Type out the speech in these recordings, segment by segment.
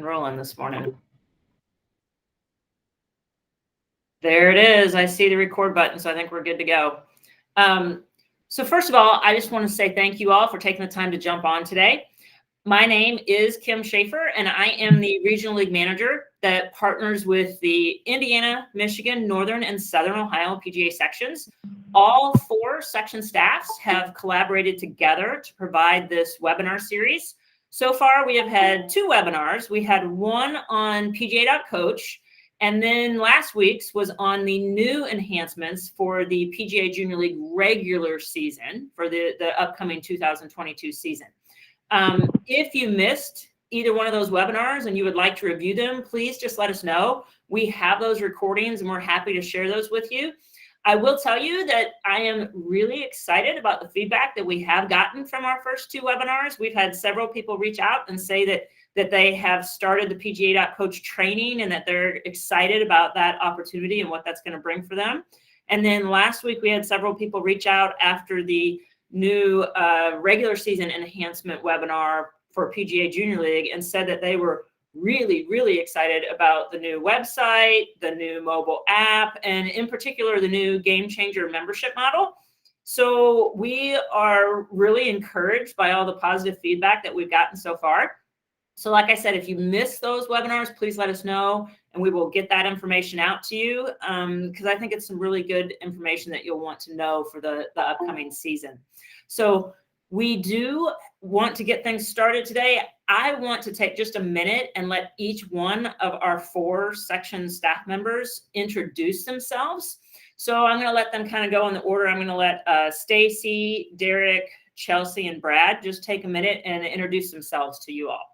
Rolling this morning. There it is. I see the record button, so I think we're good to go. So first of all, I just want to say thank you all for taking the time to jump on today. My name is Kim Shafer, and I am the Regional League Manager that partners with the Indiana, Michigan, Northern, and Southern Ohio PGA sections. All 4 section staffs have collaborated together to provide this webinar series. So far, we have had 2 webinars. We had one on PGA.coach, and then last week's was on the new enhancements for the PGA Junior League regular season for the upcoming 2022 season. If you missed either one of those webinars and you would like to review them, please just let us know. We have those recordings and we're happy to share those with you. I will tell you that I am really excited about the feedback that we have gotten from our first 2 webinars. We've had several people reach out and say that they have started the PGA.coach training and that they're excited about that opportunity and what that's going to bring for them. And then last week, we had several people reach out after the new regular season enhancement webinar for PGA Junior League and said that they were really, really excited about the new website, the new mobile app, and in particular, the new Game Changer membership model. So we are really encouraged by all the positive feedback that we've gotten so far. So like I said, if you missed those webinars, please let us know and we will get that information out to you because I think it's some really good information that you'll want to know for the upcoming season. So we do want to get things started today. I want to take just a minute and let each one of our 4 section staff members introduce themselves. So I'm going to let them kind of go in the order. I'm going to let Stacy, Derek, Chelsea, and Brad just take a minute and introduce themselves to you all.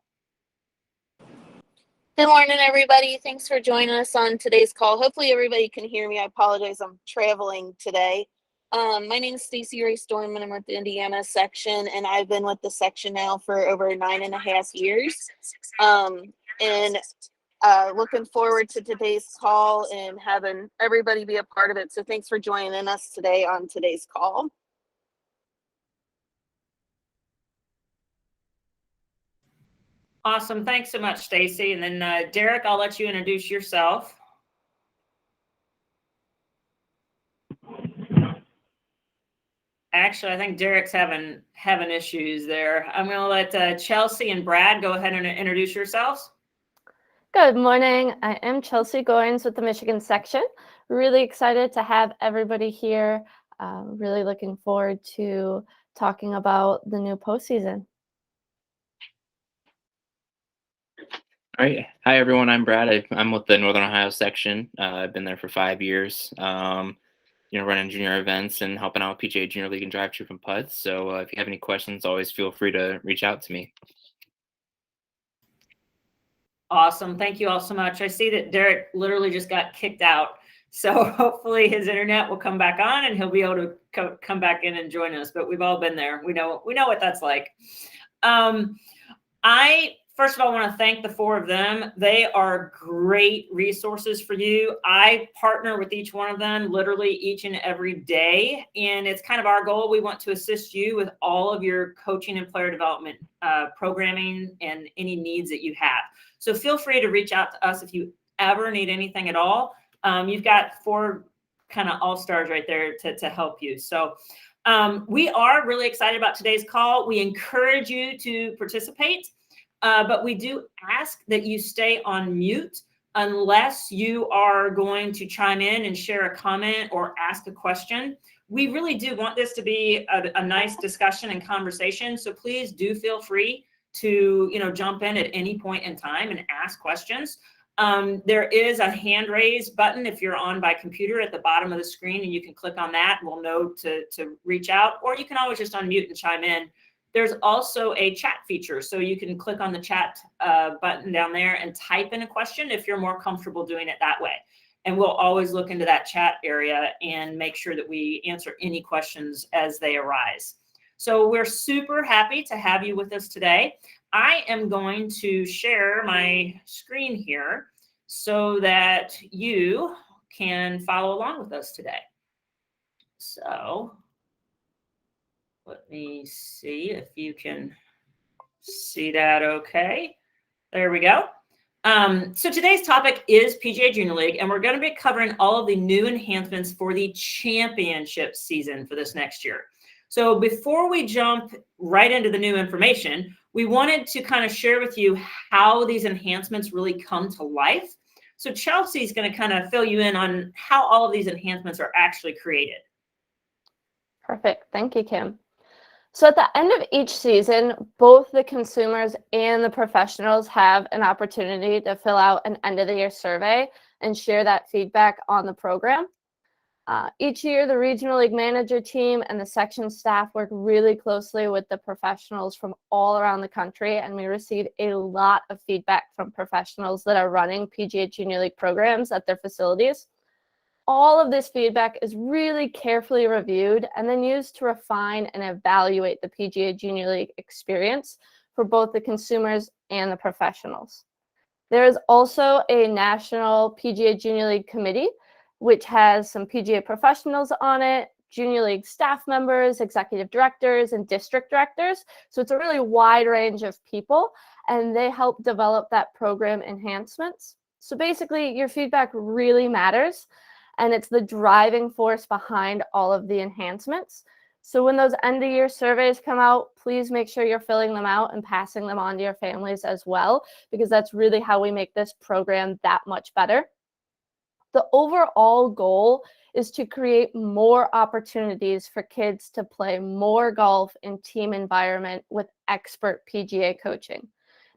Good morning, everybody. Thanks for joining us on today's call. Hopefully everybody can hear me. I apologize. I'm traveling today. My name is Stacy Ray Storm, and I'm with the Indiana section, and I've been with the section now for over 9.5 years. Looking forward to today's call and having everybody be a part of it. So thanks for joining us today on today's call. Awesome. Thanks so much, Stacy. And then Derek, I'll let you introduce yourself. Actually, I think Derek's having issues there. I'm going to let Chelsea and Brad go ahead and introduce yourselves. Good morning. I am Chelsea Goins with the Michigan section. Really excited to have everybody here. Really looking forward to talking about the new postseason. All right. Hi, everyone. I'm Brad. I'm with the Northern Ohio section. I've been there for 5 years, running junior events and helping out PGA Junior League and Drive True from Putts. So if you have any questions, always feel free to reach out to me. Awesome. Thank you all so much. I see that Derek literally just got kicked out. So hopefully his internet will come back on and he'll be able to come back in and join us. But we've all been there. We know what that's like. I first of all want to thank the 4 of them. They are great resources for you. I partner with each one of them literally each and every day. And it's kind of our goal. We want to assist you with all of your coaching and player development programming and any needs that you have. So feel free to reach out to us if you ever need anything at all. You've got 4 kind of all-stars right there to help you. So we are really excited about today's call. We encourage you to participate. But we do ask that you stay on mute unless you are going to chime in and share a comment or ask a question. We really do want this to be a nice discussion and conversation. So please do feel free to jump in at any point in time and ask questions. There is a hand raise button if you're on by computer at the bottom of the screen, and you can click on that. We'll know to reach out, or you can always just unmute and chime in. There's also a chat feature, so you can click on the chat button down there and type in a question if you're more comfortable doing it that way. And we'll always look into that chat area and make sure that we answer any questions as they arise. So we're super happy to have you with us today. I am going to share my screen here so that you can follow along with us today. So let me see if you can see that okay. There we go. So today's topic is PGA Junior League, and we're going to be covering all of the new enhancements for the championship season for this next year. So before we jump right into the new information, we wanted to kind of share with you how these enhancements really come to life. So Chelsea's going to kind of fill you in on how all of these enhancements are actually created. Perfect. Thank you, Kim. So at the end of each season, both the consumers and the professionals have an opportunity to fill out an end-of-the-year survey and share that feedback on the program. Each year, the regional league manager team and the section staff work really closely with the professionals from all around the country, and we receive a lot of feedback from professionals that are running PGA Junior League programs at their facilities. All of this feedback is really carefully reviewed and then used to refine and evaluate the PGA Junior League experience for both the consumers and the professionals. There is also a national PGA Junior League committee, which has some PGA professionals on it, Junior League staff members, executive directors, and district directors. So it's a really wide range of people, and they help develop that program enhancements. So basically, your feedback really matters, and it's the driving force behind all of the enhancements. So when those end-of-year surveys come out, please make sure you're filling them out and passing them on to your families as well, because that's really how we make this program that much better. The overall goal is to create more opportunities for kids to play more golf in team environment with expert PGA coaching.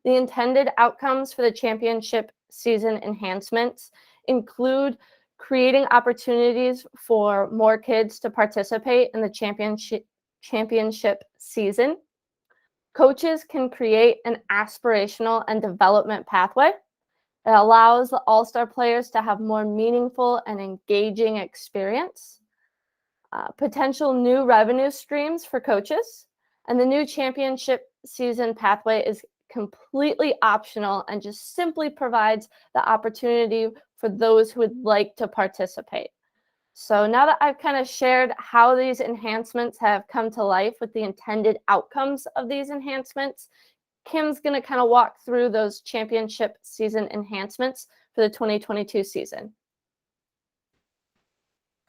The intended outcomes for the championship season enhancements include creating opportunities for more kids to participate in the championship season. Coaches can create an aspirational and development pathway. It allows the all-star players to have more meaningful and engaging experience. Potential new revenue streams for coaches. And the new championship season pathway is completely optional and just simply provides the opportunity for those who would like to participate. So now that I've kind of shared how these enhancements have come to life with the intended outcomes of these enhancements, Kim's going to kind of walk through those championship season enhancements for the 2022 season.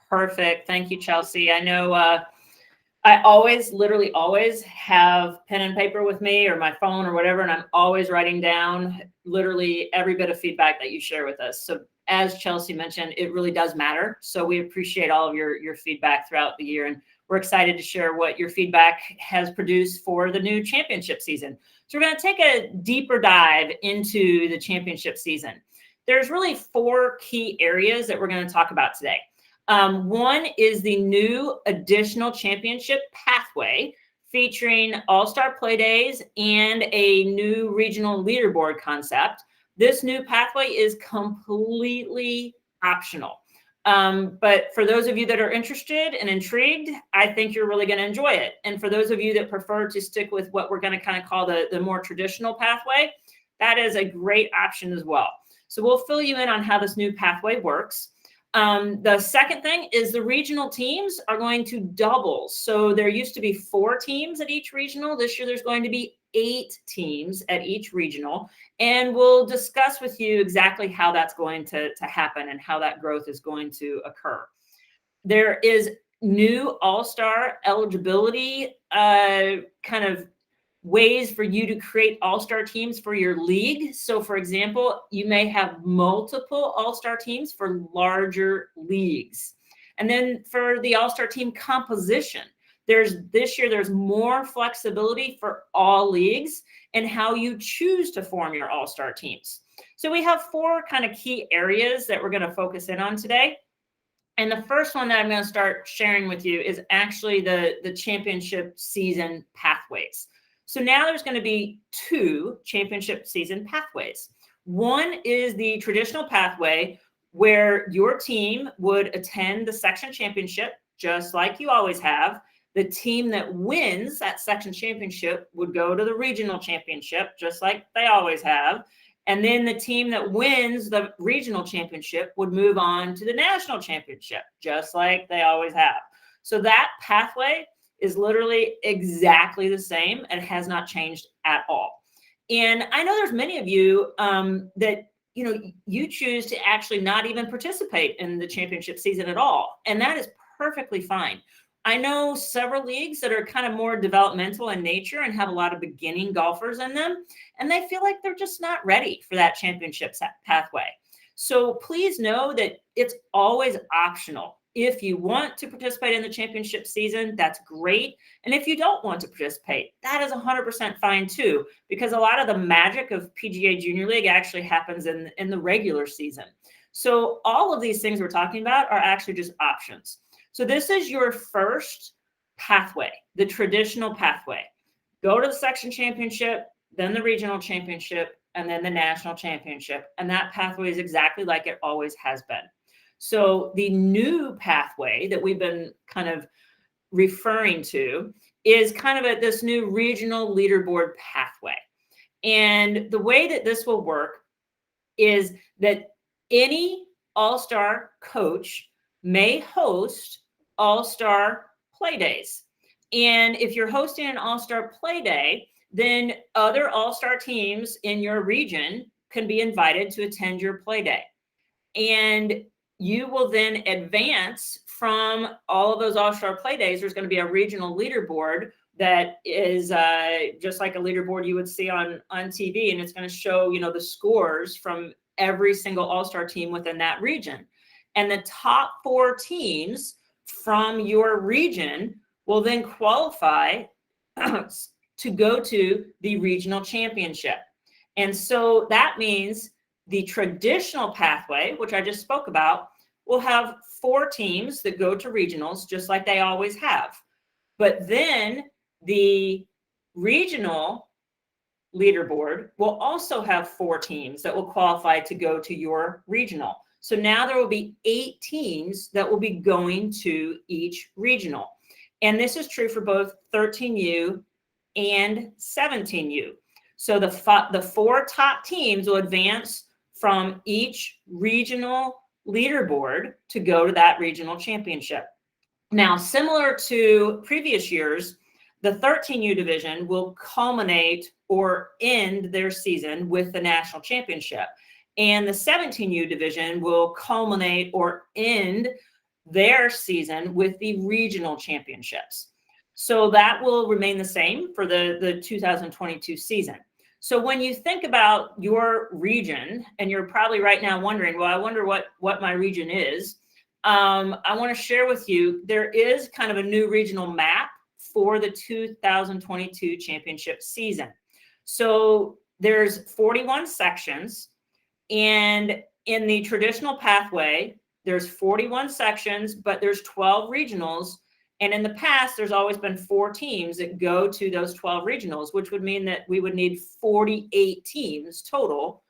Perfect. Thank you, Chelsea. I know I literally always have pen and paper with me or my phone or whatever, and I'm always writing down literally every bit of feedback that you share with us. So as Chelsea mentioned, it really does matter. So we appreciate all of your feedback throughout the year, and we're excited to share what your feedback has produced for the new championship season. So we're going to take a deeper dive into the championship season. There's really 4 key areas that we're going to talk about today. One is the new additional championship pathway featuring all-star play days and a new regional leaderboard concept. This new pathway is completely optional. But for those of you that are interested and intrigued, I think you're really going to enjoy it. And for those of you that prefer to stick with what we're going to kind of call the more traditional pathway, that is a great option as well. So we'll fill you in on how this new pathway works. The second thing is the regional teams are going to double. So there used to be 4 teams at each regional. This year there's going to be 8 teams at each regional. And we'll discuss with you exactly how that's going to happen and how that growth is going to occur. There is new all-star eligibility kind of ways for you to create all-star teams for your league. So for example, you may have multiple all-star teams for larger leagues. And then for the all-star team composition, this year there's more flexibility for all leagues and how you choose to form your all-star teams. So we have 4 kind of key areas that we're going to focus in on today. And the first one that I'm going to start sharing with you is actually the championship season pathways. So now there's going to be 2 championship season pathways. One is the traditional pathway where your team would attend the section championship, just like you always have. The team that wins that section championship would go to the regional championship, just like they always have. And then the team that wins the regional championship would move on to the national championship, just like they always have. So that pathway is literally exactly the same and has not changed at all. And I know there's many of you that, you choose to actually not even participate in the championship season at all. And that is perfectly fine. I know several leagues that are kind of more developmental in nature and have a lot of beginning golfers in them, and they feel like they're just not ready for that championship pathway. So please know that it's always optional. If you want to participate in the championship season, that's great. And if you don't want to participate, that is 100% fine too, because a lot of the magic of PGA Junior League actually happens in the regular season. So all of these things we're talking about are actually just options. So this is your first pathway, the traditional pathway. Go to the section championship, then the regional championship, and then the national championship. And that pathway is exactly like it always has been. So the new pathway that we've been kind of referring to is kind of this new regional leaderboard pathway. And the way that this will work is that any all-star coach may host all-star play days. And if you're hosting an all-star play day, then other all-star teams in your region can be invited to attend your play day. And you will then advance from all of those all-star play days. There's going to be a regional leaderboard that is just like a leaderboard you would see on TV, and it's going to show, the scores from every single all-star team within that region. And the top 4 teams from your region will then qualify to go to the regional championship. And so that means the traditional pathway, which I just spoke about, will have 4 teams that go to regionals, just like they always have. But then the regional leaderboard will also have 4 teams that will qualify to go to your regional. So now there will be 8 teams that will be going to each regional. And this is true for both 13U and 17U. So the 4 top teams will advance from each regional leaderboard to go to that regional championship. Now, similar to previous years, the 13U division will culminate or end their season with the national championship. And the 17U division will culminate or end their season with the regional championships. So that will remain the same for the 2022 season. So when you think about your region, and you're probably right now wondering, well, I wonder what my region is. I want to share with you, there is kind of a new regional map for the 2022 championship season. So there's 41 sections, and in the traditional pathway, there's 41 sections, but there's 12 regionals. And in the past, there's always been 4 teams that go to those 12 regionals, which would mean that we would need 48 teams total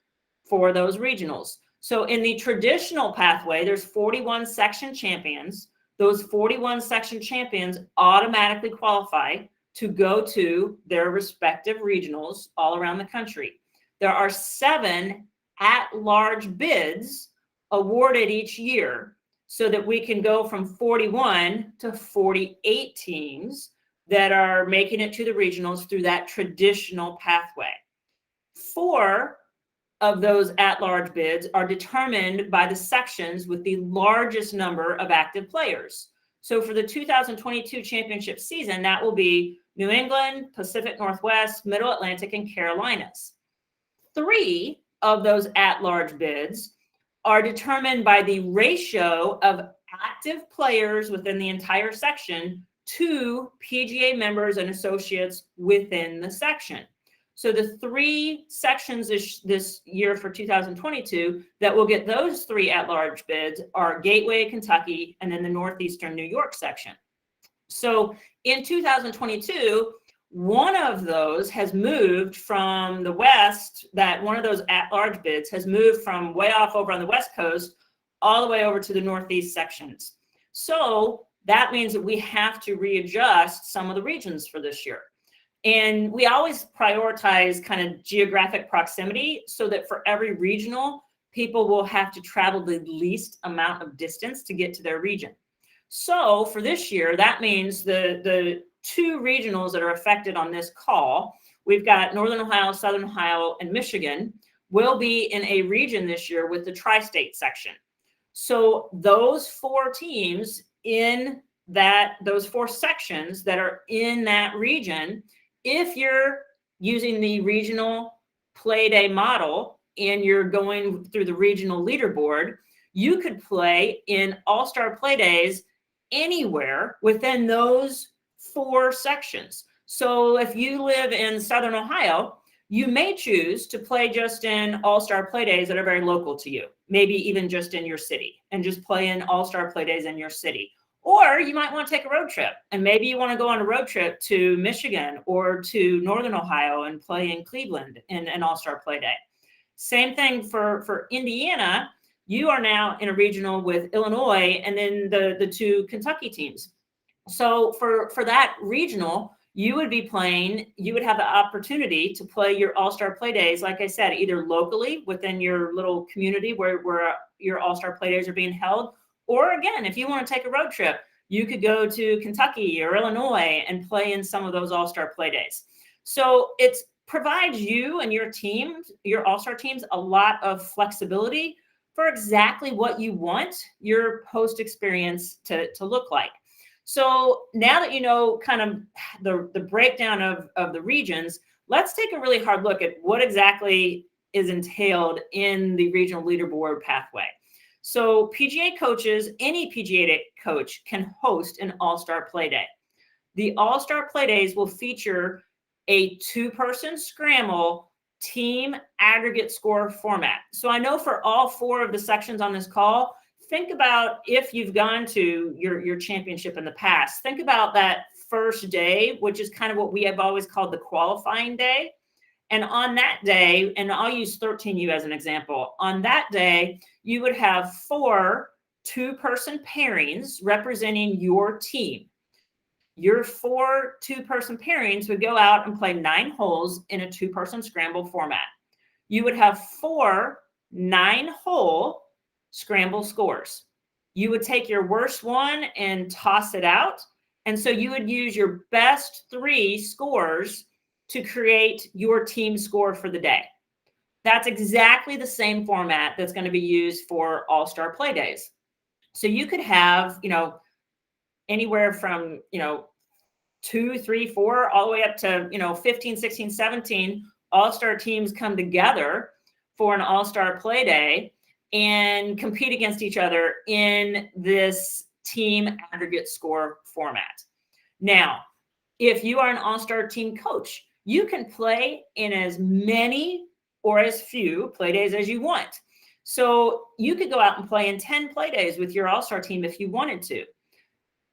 for those regionals. So in the traditional pathway, there's 41 section champions. Those 41 section champions automatically qualify to go to their respective regionals all around the country. There are 7 at-large bids awarded each year, so that we can go from 41 to 48 teams that are making it to the regionals through that traditional pathway. 4 of those at-large bids are determined by the sections with the largest number of active players. So for the 2022 championship season, that will be New England, Pacific Northwest, Middle Atlantic, and Carolinas. 3 of those at-large bids are determined by the ratio of active players within the entire section to PGA members and associates within the section. So the 3 sections this year for 2022 that will get those 3 at-large bids are Gateway, Kentucky, and then the Northeastern New York section. So in 2022, one of those has moved from the West, that one of those at-large bids has moved from way off over on the West Coast all the way over to the Northeast sections. So that means that we have to readjust some of the regions for this year. And we always prioritize kind of geographic proximity so that for every regional, people will have to travel the least amount of distance to get to their region. So for this year, that means the 2 regionals that are affected on this call we've got Northern Ohio, Southern Ohio, and Michigan will be in a region this year with the tri-state section. So those 4 teams in those 4 sections that are in that region, if you're using the regional play day model and you're going through the regional leaderboard, you could play in all-star play days anywhere within those 4 sections. So if you live in Southern Ohio, you may choose to play just in all-star play days that are very local to you, maybe even just in your city, and just play in all-star play days in your city. Or you might want to take a road trip, and maybe you want to go on a road trip to Michigan or to Northern Ohio and play in Cleveland in an all-star play day. Same thing for Indiana. You are now in a regional with Illinois and then the 2 Kentucky teams. So for that regional, you would have the opportunity to play your all-star play days, like I said, either locally within your little community where your all-star play days are being held, or again, if you want to take a road trip, you could go to Kentucky or Illinois and play in some of those all-star play days. So it provides you and your teams, your all-star teams, a lot of flexibility for exactly what you want your post experience to look like. So now that you know kind of the breakdown of the regions, let's take a really hard look at what exactly is entailed in the regional leaderboard pathway. So PGA coaches, any PGA coach can host an all-star play day. The all-star play days will feature a 2-person scramble team aggregate score format. So I know for all 4 of the sections on this call, think about if you've gone to your championship in the past, think about that first day, which is kind of what we have always called the qualifying day. And on that day, and I'll use 13U as an example, on that day, you would have 4 2-person pairings representing your team. Your 4 2-person pairings would go out and play 9 holes in a 2-person scramble format. You would have 4 9-hole scramble scores. You would take your worst one and toss it out. And so you would use your best 3 scores to create your team score for the day. That's exactly the same format that's going to be used for all-star play days. So you could have, anywhere from, 2, 3, 4, all the way up to, 15, 16, 17 all-star teams come together for an all-star play day and compete against each other in this team aggregate score format. Now, if you are an all-star team coach, you can play in as many or as few play days as you want. So you could go out and play in 10 play days with your all-star team if you wanted to.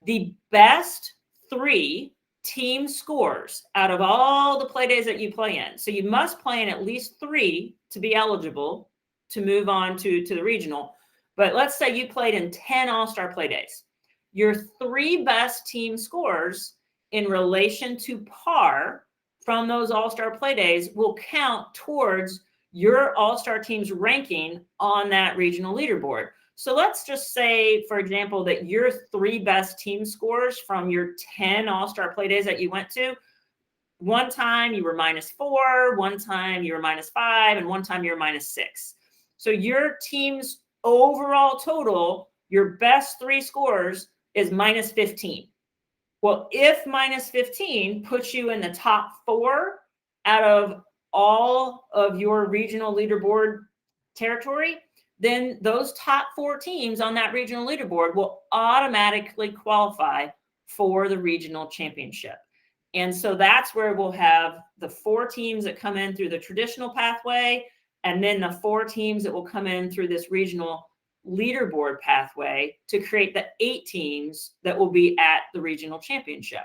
The best 3 team scores out of all the play days that you play in. So you must play in at least 3 to be eligible to move on to the regional. But let's say you played in 10 all-star play days. Your 3 best team scores in relation to par from those all-star play days will count towards your all-star team's ranking on that regional leaderboard. So let's just say, for example, that your 3 best team scores from your 10 all-star play days that you went to, one time you were -4, one time you were -5, and one time you were -6. So your team's overall total, your best 3 scores is -15. Well, if -15 puts you in the top 4 out of all of your regional leaderboard territory, then those top 4 teams on that regional leaderboard will automatically qualify for the regional championship. And so that's where we'll have the 4 teams that come in through the traditional pathway, and then the 4 teams that will come in through this regional leaderboard pathway to create the 8 teams that will be at the regional championship.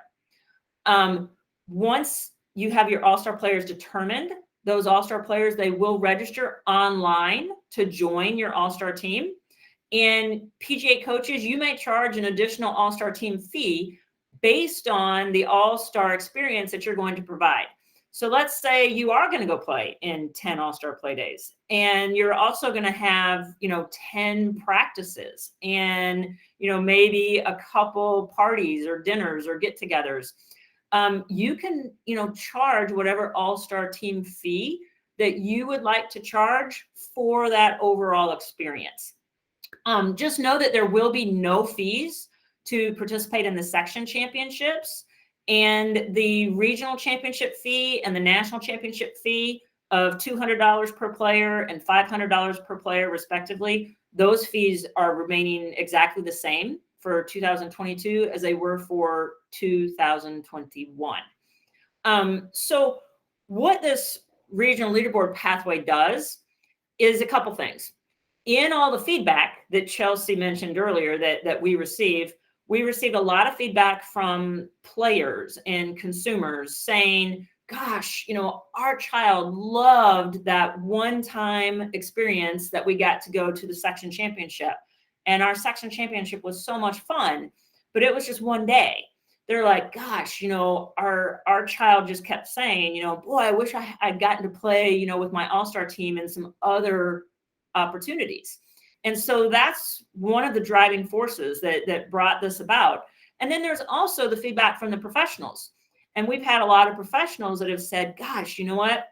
Once you have your all-star players determined, those all-star players, they will register online to join your all-star team. And PGA coaches, you may charge an additional all-star team fee based on the all-star experience that you're going to provide. So let's say you are going to go play in 10 all-star play days, and you're also going to have, 10 practices and, maybe a couple parties or dinners or get-togethers. you can, charge whatever all-star team fee that you would like to charge for that overall experience. Just know that there will be no fees to participate in the section championships, and the regional championship fee and the national championship fee of $200 per player and $500 per player respectively. Those fees are remaining exactly the same for 2022 as they were for 2021. So what this regional leaderboard pathway does is a couple things. In all the feedback that Chelsea mentioned earlier that we received a lot of feedback from players and consumers saying, gosh, our child loved that one-time experience that we got to go to the section championship. And our section championship was so much fun, but it was just one day. They're like, gosh, our child just kept saying, boy, I wish I'd gotten to play, with my all-star team and some other opportunities. And so that's one of the driving forces that brought this about. And then there's also the feedback from the professionals. And we've had a lot of professionals that have said, gosh, you know what?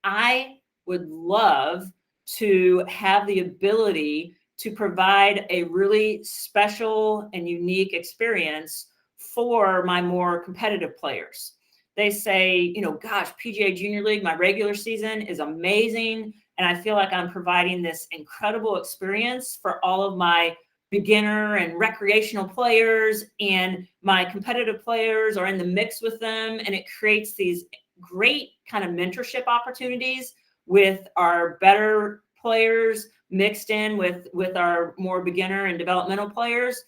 I would love to have the ability to provide a really special and unique experience for my more competitive players. They say, gosh, PGA Junior League, my regular season is amazing. And I feel like I'm providing this incredible experience for all of my beginner and recreational players, and my competitive players are in the mix with them. And it creates these great kind of mentorship opportunities with our better players mixed in with our more beginner and developmental players.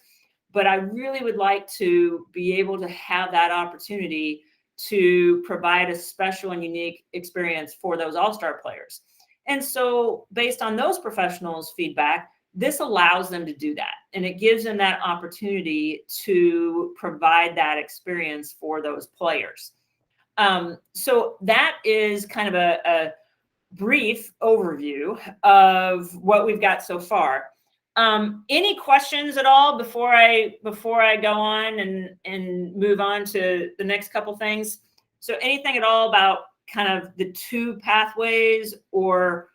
But I really would like to be able to have that opportunity to provide a special and unique experience for those all-star players. And so based on those professionals' feedback, this allows them to do that. And it gives them that opportunity to provide that experience for those players. So that is kind of a brief overview of what we've got so far. Any questions at all before I go on and move on to the next couple things? So anything at all about kind of the two pathways or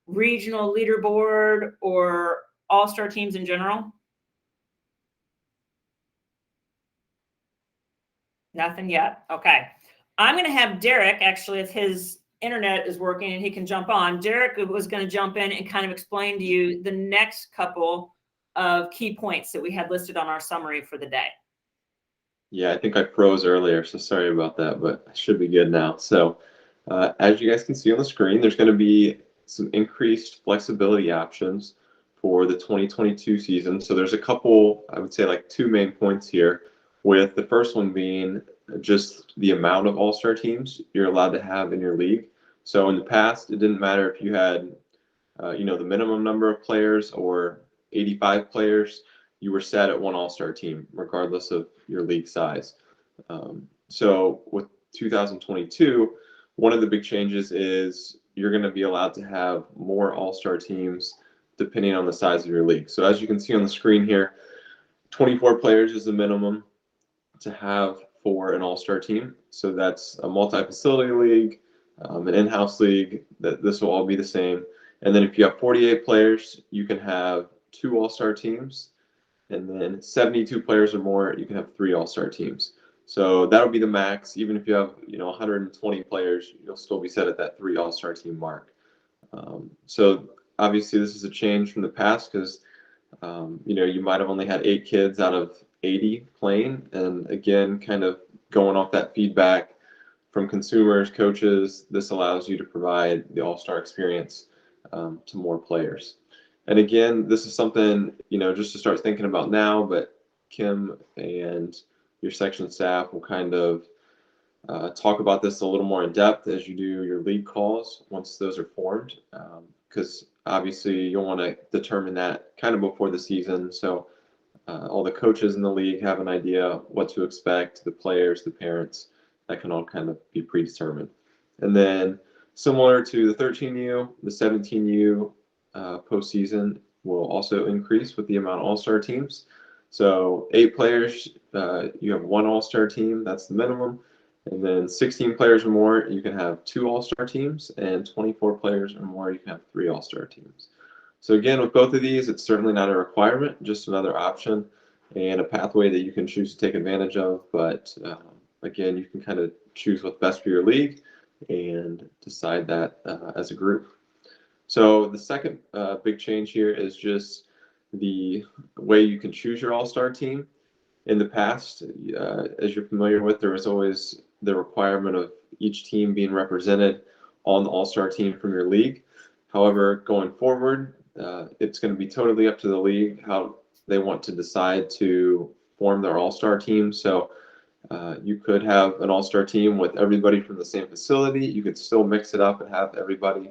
regional leaderboard or all-star teams in general? Nothing yet. Okay. I'm going to have Derek, actually, if his internet is working and he can jump on. Derek was going to jump in and kind of explain to you the next couple of key points that we had listed on our summary for the day. Yeah, I think I froze earlier, so sorry about that, but I should be good now. So as you guys can see on the screen, there's going to be some increased flexibility options for the 2022 season. So there's a couple, I would say like two main points here, with the first one being just the amount of all-star teams you're allowed to have in your league. So in the past, it didn't matter if you had, the minimum number of players or 85 players, you were set at one all-star team, regardless of your league size. So with 2022, one of the big changes is you're going to be allowed to have more all-star teams depending on the size of your league. So as you can see on the screen here, 24 players is the minimum to have for an all-star team. So that's a multi-facility league, an in-house league. This will all be the same. And then if you have 48 players, you can have 2 all-star teams. And then 72 players or more, you can have 3 all-star teams. So that'll be the max. Even if you have 120 players, you'll still be set at that 3 all-star team mark. So obviously this is a change from the past because you might have only had 8 kids out of 80 playing. And again, kind of going off that feedback from consumers, coaches, this allows you to provide the all-star experience to more players. And again, this is something, just to start thinking about now, but Kim and your section staff will kind of talk about this a little more in depth as you do your league calls once those are formed, because obviously you'll want to determine that kind of before the season. So all the coaches in the league have an idea what to expect, the players, the parents, that can all kind of be predetermined. And then similar to the 13U, the 17U postseason will also increase with the amount of all-star teams. So 8 players, you have 1 all-star team, that's the minimum. And then 16 players or more, you can have 2 all-star teams, and 24 players or more, you can have 3 all-star teams. So again, with both of these, it's certainly not a requirement, just another option and a pathway that you can choose to take advantage of. But again, you can kind of choose what's best for your league and decide that as a group. So the second big change here is just the way you can choose your all-star team. In the past, as you're familiar with, there was always the requirement of each team being represented on the all-star team from your league. However, going forward, it's going to be totally up to the league how they want to decide to form their all-star team. So you could have an all-star team with everybody from the same facility. You could still mix it up and have everybody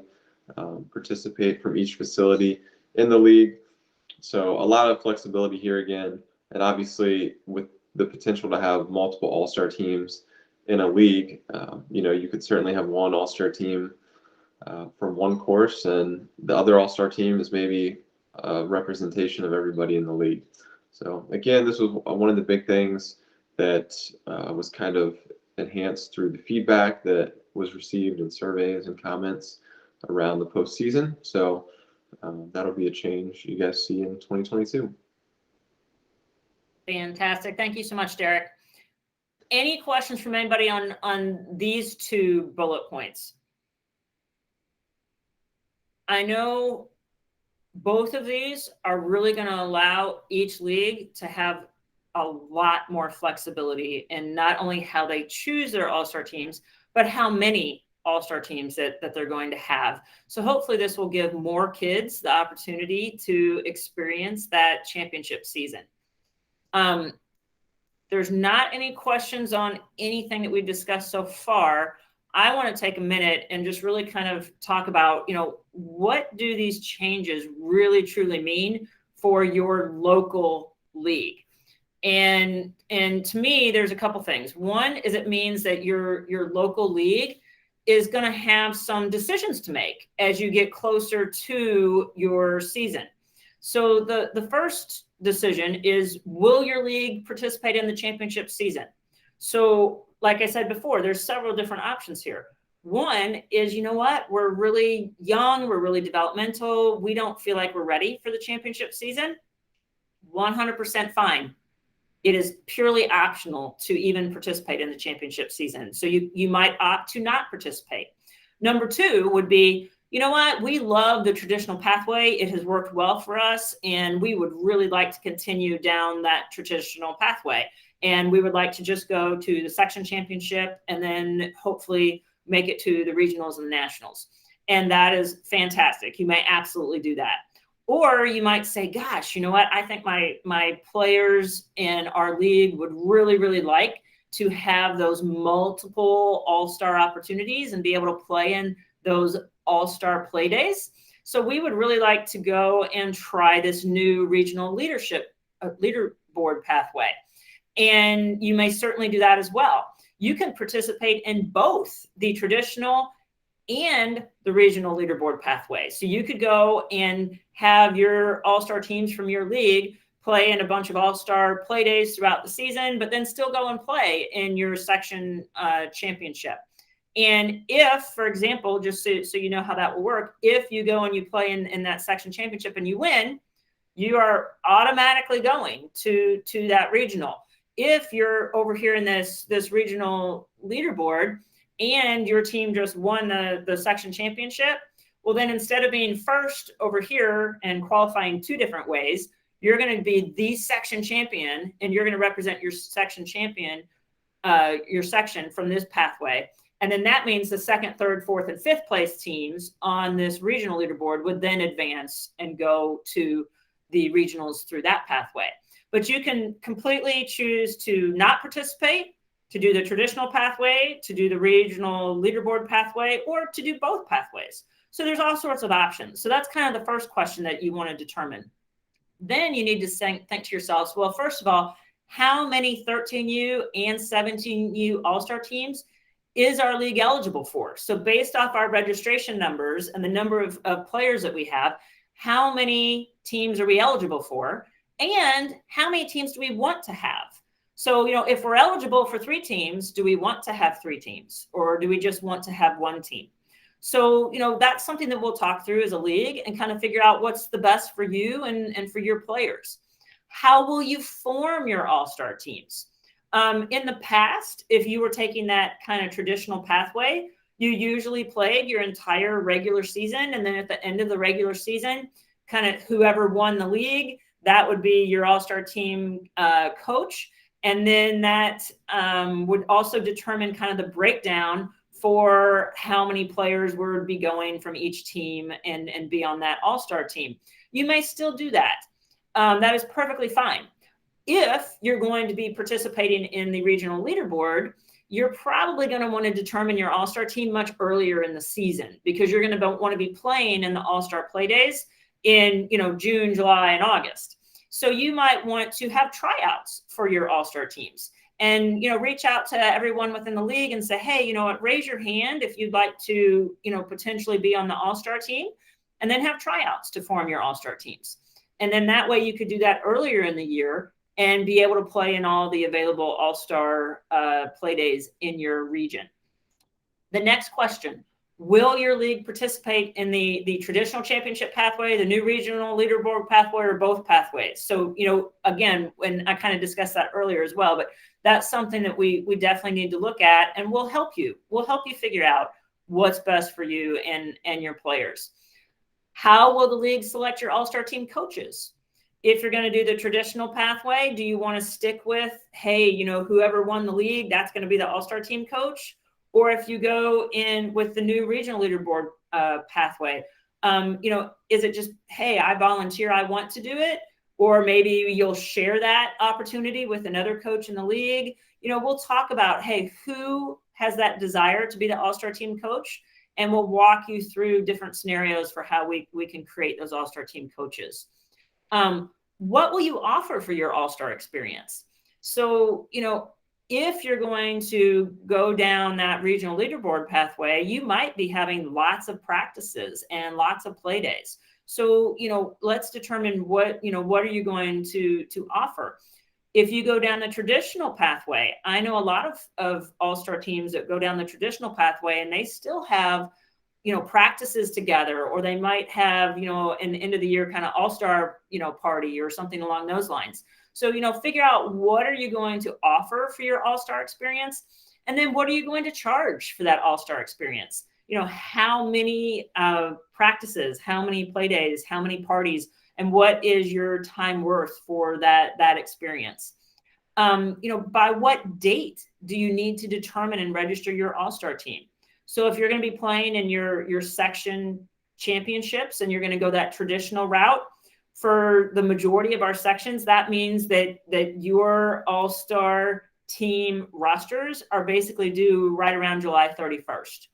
participate from each facility in the league. So a lot of flexibility here again. And obviously, with the potential to have multiple all-star teams in a league, you could certainly have one all-star team from one course, and the other all-star team is maybe a representation of everybody in the league. So again, this was one of the big things that was kind of enhanced through the feedback that was received in surveys and comments around the postseason. So that'll be a change you guys see in 2022. Fantastic. Thank you so much, Derek. Any questions from anybody on these 2 bullet points? I know both of these are really going to allow each league to have a lot more flexibility in not only how they choose their all-star teams, but how many all-star teams that they're going to have. So hopefully this will give more kids the opportunity to experience that championship season. There's not any questions on anything that we've discussed so far. I want to take a minute and just really kind of talk about, what do these changes really truly mean for your local league? And to me, there's a couple things. One is it means that your local league is going to have some decisions to make as you get closer to your season. So the first decision is, will your league participate in the championship season? So like I said before, there's several different options here. One is, you know what, we're really young, we're really developmental, we don't feel like we're ready for the championship season. 100% fine. It is purely optional to even participate in the championship season. So you might opt to not participate. Number 2 would be, you know what, we love the traditional pathway. It has worked well for us, and we would really like to continue down that traditional pathway. And we would like to just go to the section championship and then hopefully make it to the regionals and the nationals. And that is fantastic. You may absolutely do that. Or you might say, gosh, you know what, I think my players in our league would really, really like to have those multiple all-star opportunities and be able to play in those all-star play days. So we would really like to go and try this new regional leaderboard pathway. And you may certainly do that as well. You can participate in both the traditional and the regional leaderboard pathway. So you could go and have your all-star teams from your league play in a bunch of all-star play days throughout the season, but then still go and play in your section championship. And if, for example, just so you know how that will work, if you go and you play in that section championship and you win, you are automatically going to that regional. If you're over here in this regional leaderboard and your team just won the section championship, well, then instead of being first over here and qualifying 2 different ways, you're going to be the section champion, and you're going to represent your section champion, your section from this pathway. And then that means the 2nd, 3rd, 4th, and 5th place teams on this regional leaderboard would then advance and go to the regionals through that pathway. But you can completely choose to not participate, to do the traditional pathway, to do the regional leaderboard pathway, or to do both pathways. So there's all sorts of options. So that's kind of the first question that you want to determine. Then you need to think to yourselves, well, first of all, how many 13U and 17U all-star teams is our league eligible for? So based off our registration numbers and the number of players that we have, how many teams are we eligible for? And how many teams do we want to have? So, if we're eligible for 3 teams, do we want to have 3 teams, or do we just want to have 1 team? So, that's something that we'll talk through as a league and kind of figure out what's the best for you and for your players. How will you form your all-star teams? In the past, if you were taking that kind of traditional pathway, you usually played your entire regular season. And then at the end of the regular season, kind of whoever won the league, that would be your all-star team coach. And then that would also determine kind of the breakdown for how many players would be going from each team and be on that all-star team. You may still do that. That is perfectly fine. If you're going to be participating in the regional leaderboard, you're probably going to want to determine your all-star team much earlier in the season, because you're going to want to be playing in the all-star play days in June, July, and August. So you might want to have tryouts for your all-star teams and reach out to everyone within the league and say, hey, raise your hand if you'd like to potentially be on the all-star team, and then have tryouts to form your all-star teams. And then that way you could do that earlier in the year and be able to play in all the available all-star play days in your region. The next question, will your league participate in the traditional championship pathway, the new regional leaderboard pathway, or both pathways? So, again, and I kind of discussed that earlier as well, but that's something that we definitely need to look at, and we'll help you. We'll help you figure out what's best for you and your players. How will the league select your all-star team coaches? If you're going to do the traditional pathway, do you want to stick with, hey, whoever won the league, that's going to be the all-star team coach? Or if you go in with the new regional leaderboard pathway, is it just, hey, I volunteer, I want to do it? Or maybe you'll share that opportunity with another coach in the league. We'll talk about, hey, who has that desire to be the all-star team coach? And we'll walk you through different scenarios for how we can create those all-star team coaches. What will you offer for your all-star experience? So, if you're going to go down that regional leaderboard pathway, you might be having lots of practices and lots of play days. So, let's determine what are you going to offer. If you go down the traditional pathway, I know a lot of all-star teams that go down the traditional pathway and they still have practices together, or they might have, an end of the year kind of all-star, party or something along those lines. So, figure out what are you going to offer for your all-star experience, and then what are you going to charge for that all-star experience? How many practices, how many play days, how many parties, and what is your time worth for that experience? By what date do you need to determine and register your all-star team? So if you're going to be playing in your section championships and you're going to go that traditional route, for the majority of our sections, that means that your all-star team rosters are basically due right around July 31st.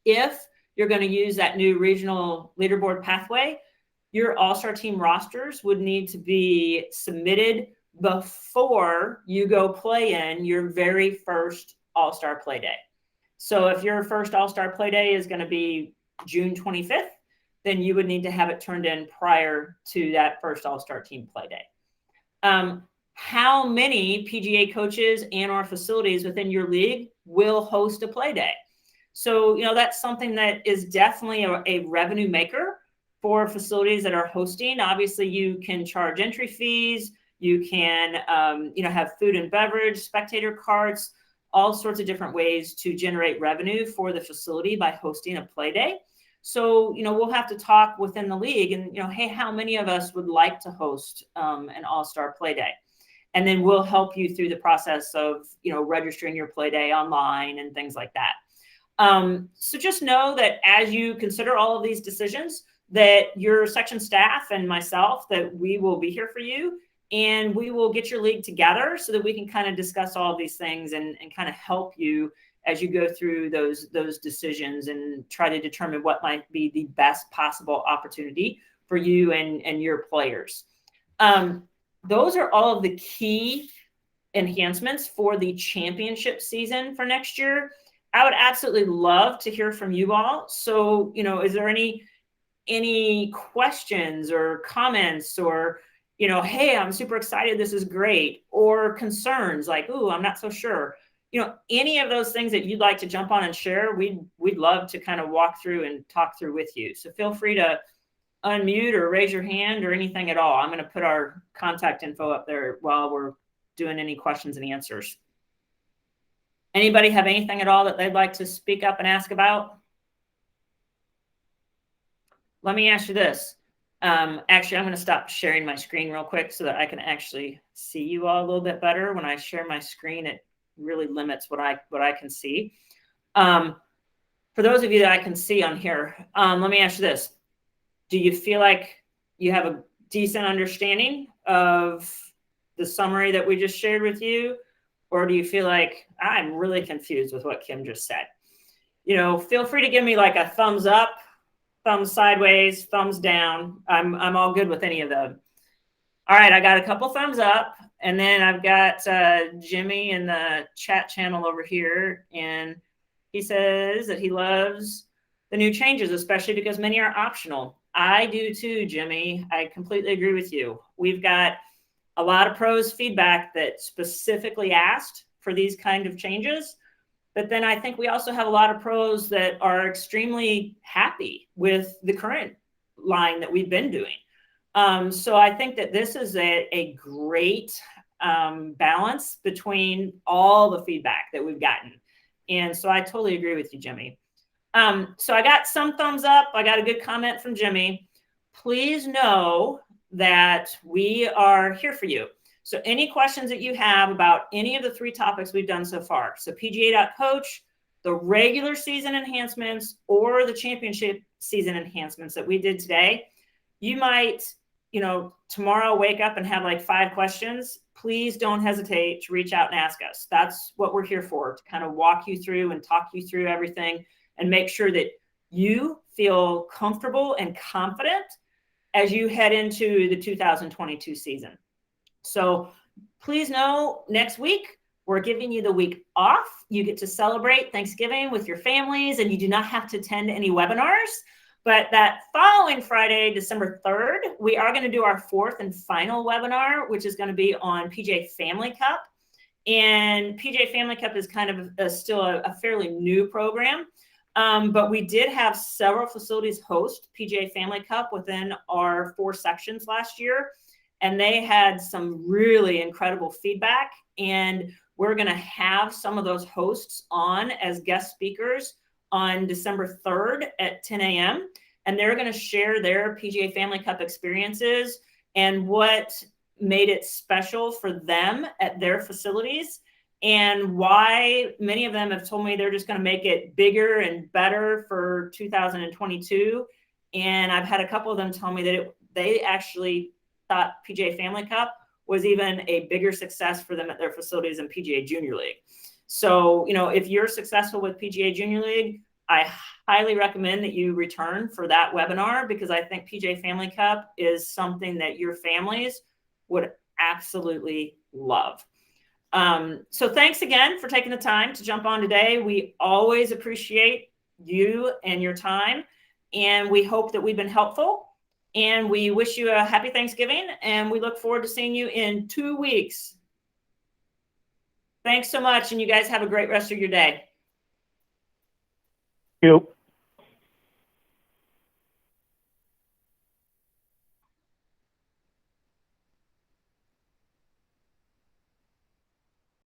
If you're going to use that new regional leaderboard pathway, your all-star team rosters would need to be submitted before you go play in your very first all-star play day. So if your first all-star play day is going to be June 25th, then you would need to have it turned in prior to that first all-star team play day. How many PGA coaches and or facilities within your league will host a play day? So, that's something that is definitely a revenue maker for facilities that are hosting. Obviously, you can charge entry fees. You can, have food and beverage, spectator carts, all sorts of different ways to generate revenue for the facility by hosting a play day. So, we'll have to talk within the league and, hey, how many of us would like to host an all-star play day? And then we'll help you through the process of, registering your play day online and things like that. So just know that as you consider all of these decisions, that your section staff and myself, that we will be here for you, and we will get your league together so that we can kind of discuss all of these things and kind of help you as you go through those decisions and try to determine what might be the best possible opportunity for you and your players. Those are all of the key enhancements for the championship season for next year. I would absolutely love to hear from you all. So, is there any questions or comments or, hey, I'm super excited, this is great, or concerns like, ooh, I'm not so sure. Any of those things that you'd like to jump on and share, we'd love to kind of walk through and talk through with you. So feel free to unmute or raise your hand or anything at all. I'm going to put our contact info up there while we're doing any questions and answers. Anybody have anything at all that they'd like to speak up and ask about? Let me ask you this. Actually, I'm going to stop sharing my screen real quick so that I can actually see you all a little bit better. When I share my screen, it really limits what I can see. For those of you that I can see on here, let me ask you this. Do you feel like you have a decent understanding of the summary that we just shared with you? Or do you feel like I'm really confused with what Kim just said? Feel free to give me like a thumbs up, thumbs sideways, thumbs down. I'm all good with any of them. All right, I got a couple thumbs up, and then I've got Jimmy in the chat channel over here, and he says that he loves the new changes, especially because many are optional. I do too, Jimmy. I completely agree with you. We've got a lot of pros feedback that specifically asked for these kind of changes. But then I think we also have a lot of pros that are extremely happy with the current line that we've been doing. So I think that this is a great balance between all the feedback that we've gotten. And so I totally agree with you, Jimmy. So I got some thumbs up. I got a good comment from Jimmy. Please know that we are here for you. So any questions that you have about any of the 3 topics we've done so far, so PGA.coach, the regular season enhancements, or the championship season enhancements that we did today, you might, tomorrow wake up and have like 5 questions. Please don't hesitate to reach out and ask us. That's what we're here for, to kind of walk you through and talk you through everything and make sure that you feel comfortable and confident as you head into the 2022 season. So please know next week, we're giving you the week off. You get to celebrate Thanksgiving with your families, and you do not have to attend any webinars. But that following Friday, December 3rd, we are going to do our 4th and final webinar, which is going to be on PGA Family Cup. And PGA Family Cup is kind of still a fairly new program. But we did have several facilities host PGA Family Cup within our 4 sections last year. And they had some really incredible feedback. And we're going to have some of those hosts on as guest speakers on December 3rd at 10 a.m. And they're going to share their PGA Family Cup experiences and what made it special for them at their facilities, and why many of them have told me they're just going to make it bigger and better for 2022. And I've had a couple of them tell me that they actually thought PGA Family Cup was even a bigger success for them at their facilities than PGA Junior League. So, if you're successful with PGA Junior League, I highly recommend that you return for that webinar, because I think PGA Family Cup is something that your families would absolutely love. So thanks again for taking the time to jump on today. We always appreciate you and your time, and we hope that we've been helpful. And we wish you a happy Thanksgiving, and we look forward to seeing you in 2 weeks. Thanks so much, and you guys have a great rest of your day. Thank you.